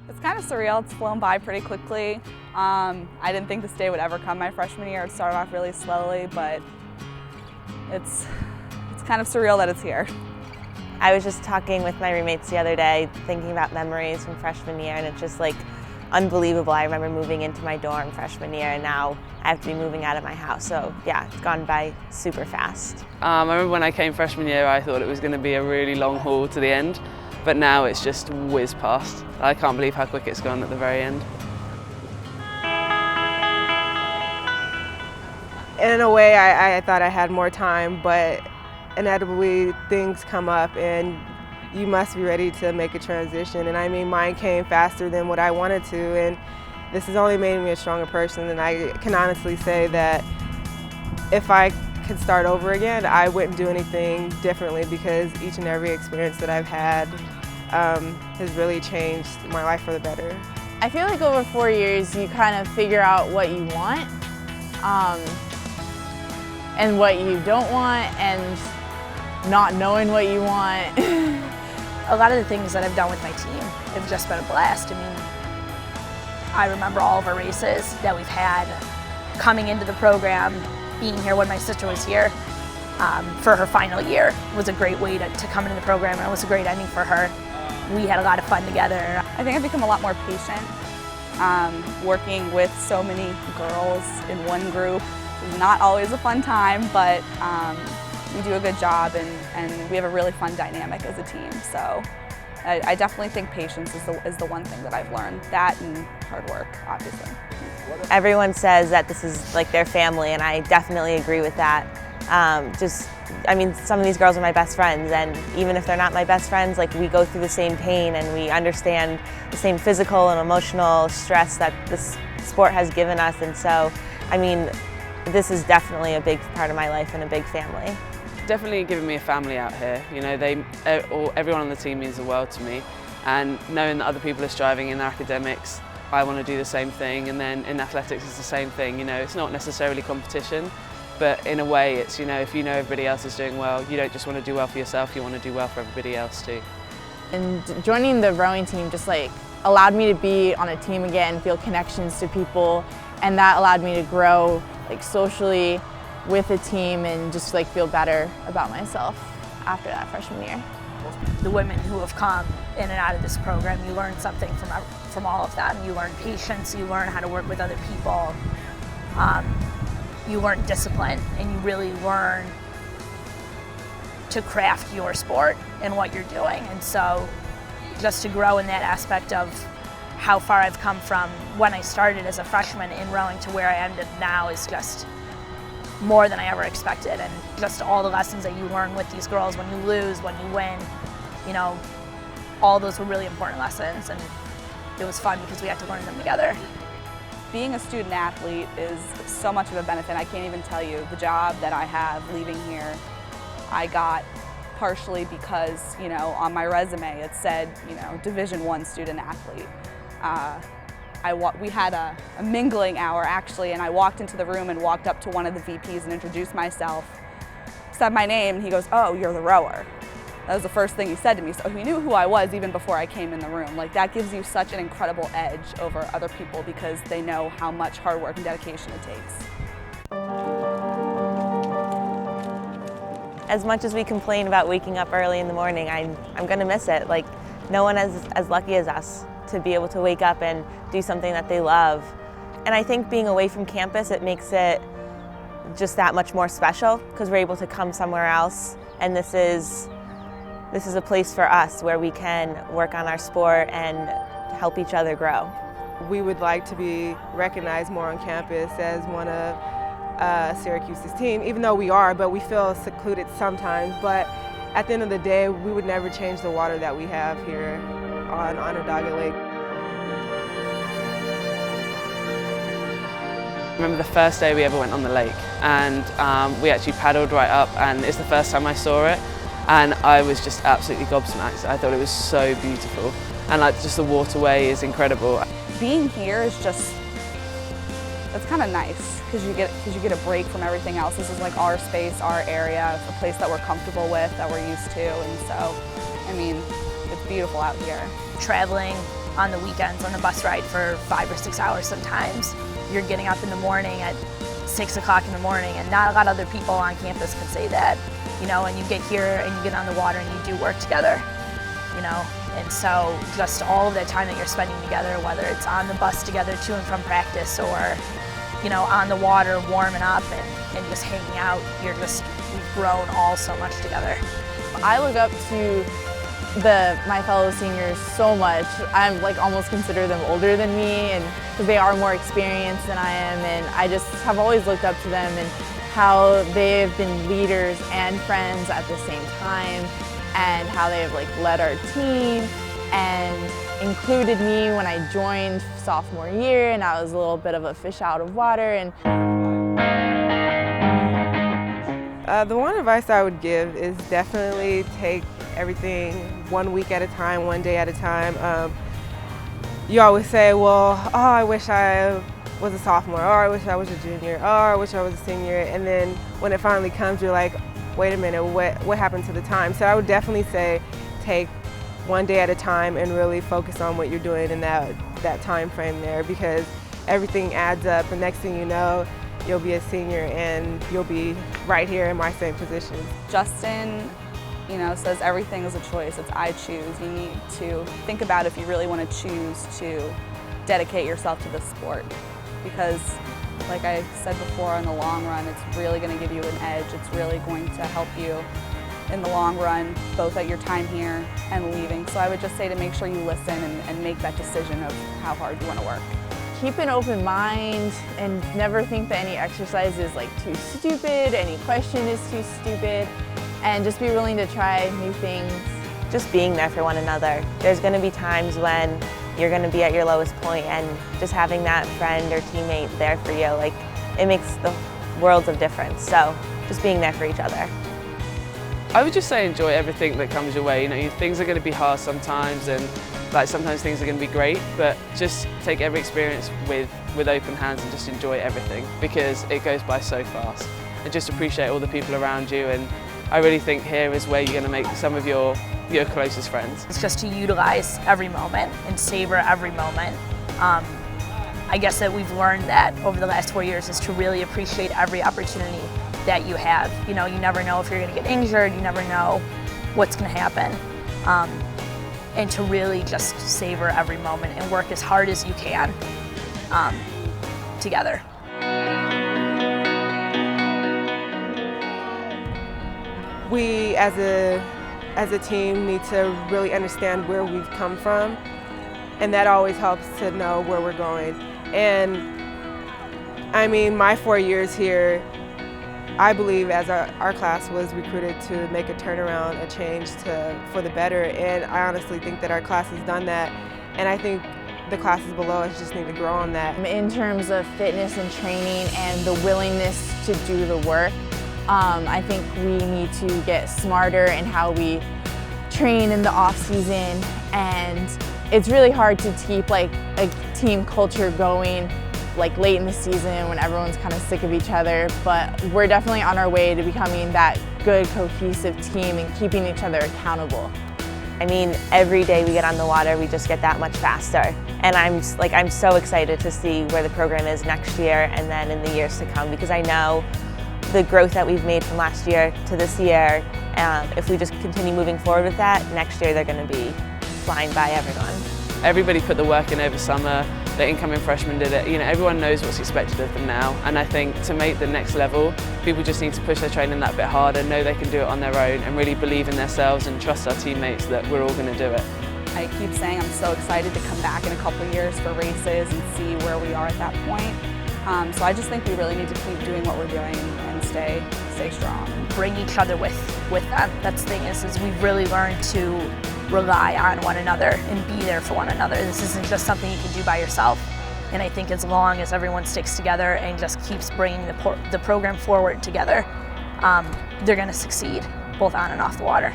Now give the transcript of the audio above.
It's kind of surreal. It's flown by pretty quickly. I didn't think this day would ever come my freshman year. It started off really slowly, but it's kind of surreal that it's here. I was just talking with my roommates the other day, thinking about memories from freshman year, and it's just like unbelievable. I remember moving into my dorm freshman year, and now I have to be moving out of my house. So yeah, it's gone by super fast. I remember when I came freshman year, I thought it was going to be a really long haul to the end, but now it's just whizzed past. I can't believe how quick it's gone at the very end. In a way, I thought I had more time, but inevitably things come up and you must be ready to make a transition. And I mean, mine came faster than what I wanted to, and this has only made me a stronger person. And I can honestly say that if I could start over again, I wouldn't do anything differently, because each and every experience that I've had has really changed my life for the better. I feel like over 4 years you kind of figure out what you want and what you don't want, and not knowing what you want. A lot of the things that I've done with my team have just been a blast. I mean, I remember all of our races that we've had coming into the program, being here when my sister was here for her final year was a great way to come into the program, and it was a great ending for her. We had a lot of fun together. I think I've become a lot more patient. Working with so many girls in one group is not always a fun time, but we do a good job, and we have a really fun dynamic as a team. So I definitely think patience is the one thing that I've learned. That and hard work, obviously. Everyone says that this is like their family, and I definitely agree with that. I mean, some of these girls are my best friends, and even if they're not my best friends, like, we go through the same pain and we understand the same physical and emotional stress that this sport has given us. And so, I mean, this is definitely a big part of my life and a big family. Definitely given me a family out here. You know, everyone on the team means the world to me, and knowing that other people are striving in their academics, I want to do the same thing, and then in athletics it's the same thing. You know, it's not necessarily competition, but in a way it's, you know, if you know everybody else is doing well, you don't just want to do well for yourself, you want to do well for everybody else too. And joining the rowing team just like allowed me to be on a team again, feel connections to people, and that allowed me to grow like socially with a team and just like feel better about myself after that freshman year. The women who have come in and out of this program, you learn something from all of them. You learn patience, you learn how to work with other people, you learn discipline, and you really learn to craft your sport and what you're doing. And so just to grow in that aspect of how far I've come from when I started as a freshman in rowing to where I ended now is just more than I ever expected. And just all the lessons that you learn with these girls, when you lose, when you win, you know, all those were really important lessons, and it was fun because we had to learn them together. Being a student athlete is so much of a benefit. I can't even tell you the job that I have leaving here. I got partially because, you know, on my resume it said, you know, Division I student athlete. We had a mingling hour actually, and I walked into the room and walked up to one of the VPs and introduced myself, said my name, and he goes, "Oh, you're the rower." That was the first thing he said to me, so he knew who I was even before I came in the room. Like, that gives you such an incredible edge over other people because they know how much hard work and dedication it takes. As much as we complain about waking up early in the morning, I'm gonna miss it. Like, no one is as lucky as us to be able to wake up and do something that they love. And I think being away from campus, it makes it just that much more special, because we're able to come somewhere else, and this is a place for us where we can work on our sport and help each other grow. We would like to be recognized more on campus as one of Syracuse's team, even though we are, but we feel secluded sometimes. But at the end of the day, we would never change the water that we have here on Onondaga Lake. I remember the first day we ever went on the lake, and we actually paddled right up, and it's the first time I saw it, and I was just absolutely gobsmacked. I thought it was so beautiful, and like just the waterway is incredible. Being here is just, it's kind of nice because you get a break from everything else. This is like our space, our area, a place that we're comfortable with, that we're used to, and so, I mean, it's beautiful out here. Traveling on the weekends on the bus ride for 5 or 6 hours sometimes. You're getting up in the morning at 6 o'clock in the morning, and not a lot of other people on campus can say that, you know, and you get here and you get on the water and you do work together, you know. And so just all of that time that you're spending together, whether it's on the bus together to and from practice or, you know, on the water warming up and just hanging out, we've grown all so much together. I look up to my fellow seniors so much. I'm like almost consider them older than me, and because they are more experienced than I am, and I just have always looked up to them and how they have been leaders and friends at the same time, and how they have like led our team and included me when I joined sophomore year, and I was a little bit of a fish out of water. And the one advice I would give is definitely take everything 1 week at a time, 1 day at a time. You always say, well, oh, I wish I was a sophomore, or I wish I was a junior, or I wish I was a senior, and then when it finally comes, you're like, wait a minute, what happened to the time? So I would definitely say take 1 day at a time and really focus on what you're doing in that time frame there, because everything adds up, and next thing you know, you'll be a senior and you'll be right here in my same position. Justin, you know, says everything is a choice. It's I choose. You need to think about if you really want to choose to dedicate yourself to this sport, because like I said before, in the long run, it's really going to give you an edge. It's really going to help you in the long run, both at your time here and leaving. So I would just say to make sure you listen and make that decision of how hard you want to work. Keep an open mind and never think that any exercise is like too stupid, any question is too stupid, and just be willing to try new things. Just being there for one another. There's going to be times when you're going to be at your lowest point, and just having that friend or teammate there for you, like, it makes the worlds of difference. So just being there for each other. I would just say enjoy everything that comes your way. You know, things are going to be hard sometimes, and like sometimes things are going to be great, but just take every experience with open hands and just enjoy everything, because it goes by so fast. And just appreciate all the people around you, and I really think here is where you're going to make some of your closest friends. It's just to utilize every moment and savor every moment. I guess that we've learned that over the last 4 years is to really appreciate every opportunity that you have. You know, you never know if you're going to get injured, you never know what's going to happen. And to really just savor every moment and work as hard as you can together. We as a team need to really understand where we've come from, and that always helps to know where we're going. And I mean, my 4 years here, I believe as our class was recruited to make a turnaround, a change for the better, and I honestly think that our class has done that, and I think the classes below us just need to grow on that. In terms of fitness and training and the willingness to do the work, I think we need to get smarter in how we train in the off season, and it's really hard to keep like a team culture going like late in the season when everyone's kind of sick of each other, but we're definitely on our way to becoming that good cohesive team and keeping each other accountable. I mean, every day we get on the water, we just get that much faster. And I'm so excited to see where the program is next year and then in the years to come, because I know the growth that we've made from last year to this year, if we just continue moving forward with that, next year they're going to be flying by everyone. Everybody put the work in over summer. The incoming freshmen did it. You know, everyone knows what's expected of them now, and I think to make the next level, people just need to push their training that bit harder, know they can do it on their own, and really believe in themselves and trust our teammates that we're all going to do it. I keep saying I'm so excited to come back in a couple of years for races and see where we are at that point. So I just think we really need to keep doing what we're doing and stay strong. Bring each other with them. That's the thing is we've really learned to rely on one another and be there for one another. This isn't just something you can do by yourself. And I think as long as everyone sticks together and just keeps bringing the program forward together, they're going to succeed both on and off the water.